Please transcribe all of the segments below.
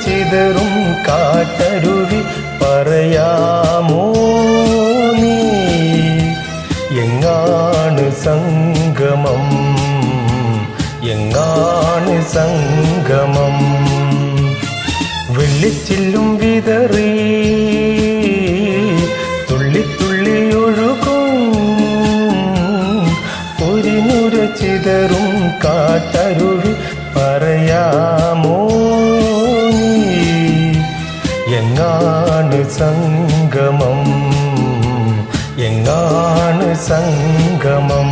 ചിതറും കാട്ടരുവി പറയാമോ നീ എങ്ങാണ് സംഗമം എങ്ങാണ് സംഗമം വെള്ളിച്ചില്ലും വിതറി തുള്ളി തുള്ളി ഒഴുകും ഒരു നുര ചിതറും കാട്ടരുവി പറയാമോ നീ എങ്ങാണ് സംഗമം എങ്ങാണ് സംഗമം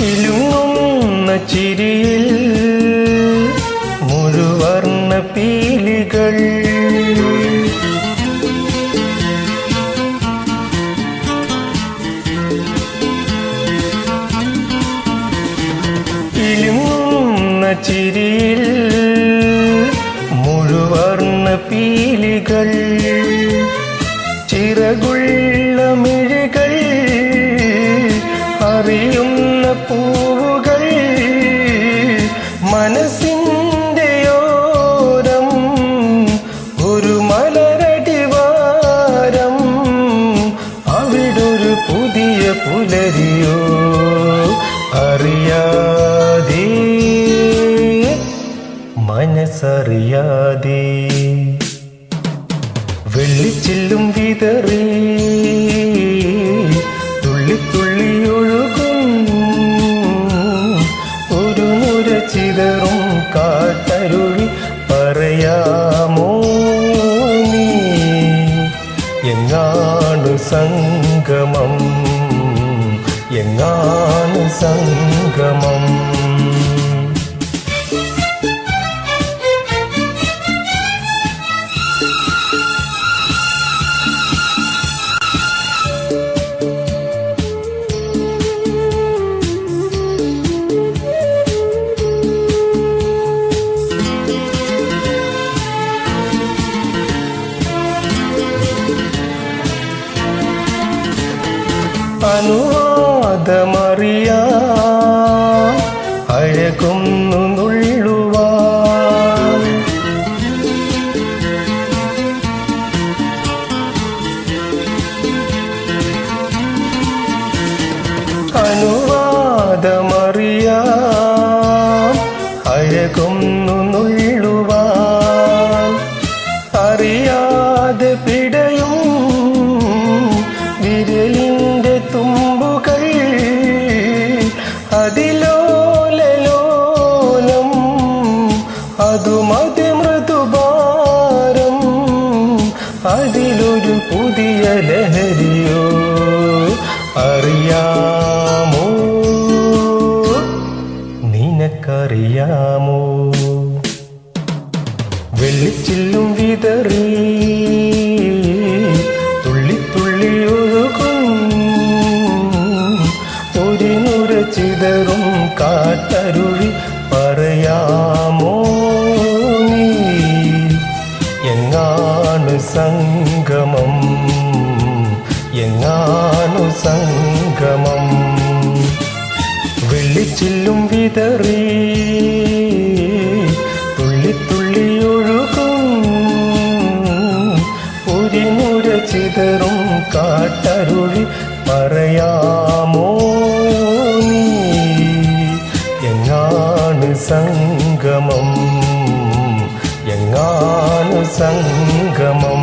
ഇലുങ്ങുന്ന ചിരിയിൽ മുഴുവർണ്ണ പീലികൾ ഇലുങ്ങുന്ന ചിരിയിൽ മുഴുവർണ്ണ പീലികൾ ചിറകുള്ള മിഴികൾ അറിയുന്ന പൂവുകൾ മനസ്സിൻ്റെ ഓരം ഒരു മലരടിവാരം അവിടൊരു പുതിയ പുലരിയോ അറിയാതെ മനസ്സറിയാതെ വെള്ളിച്ചില്ലും വിതറി തുള്ളി തുള്ളി ഒഴുകും ഒരു നുര ചിതറും കാട്ടരുവി പറയാമോ നീ എങ്ങാണ് സംഗമം എങ്ങാണ് സംഗമം അനുവാദമറിയാൻ അഴകുന്നു നുള്ളുവാൻ അനുവാദമറിയാൻ അഴകുന്നു നുള്ളുവാൻ അറിയാതെ പിടയും വിരലിൻ്റെ തുമ്പുകൾ അതിലോലലോലം അതുമതി മൃദുഭാരം അതിലൊരു പുതിയ ലഹരിയോ അറിയാമോ നിനക്കറിയാമോ വെള്ളിച്ചില്ലും വിതറി തുള്ളി തുള്ളി ഒഴുകും ഒരു നുര ചിതറും കാട്ടരുവി പറയാമോ നീ എങ്ങാണ് സംഗമം എങ്ങാണ് സംഗമം വെള്ളിച്ചില്ലും വിതറി തുള്ളി തുള്ളി ഒഴുകും ഒരു നുര ചിതറും കാട്ടരുവി പറയാമോ നീ എങ്ങാണ് സംഗമം എങ്ങാണ് സംഗമം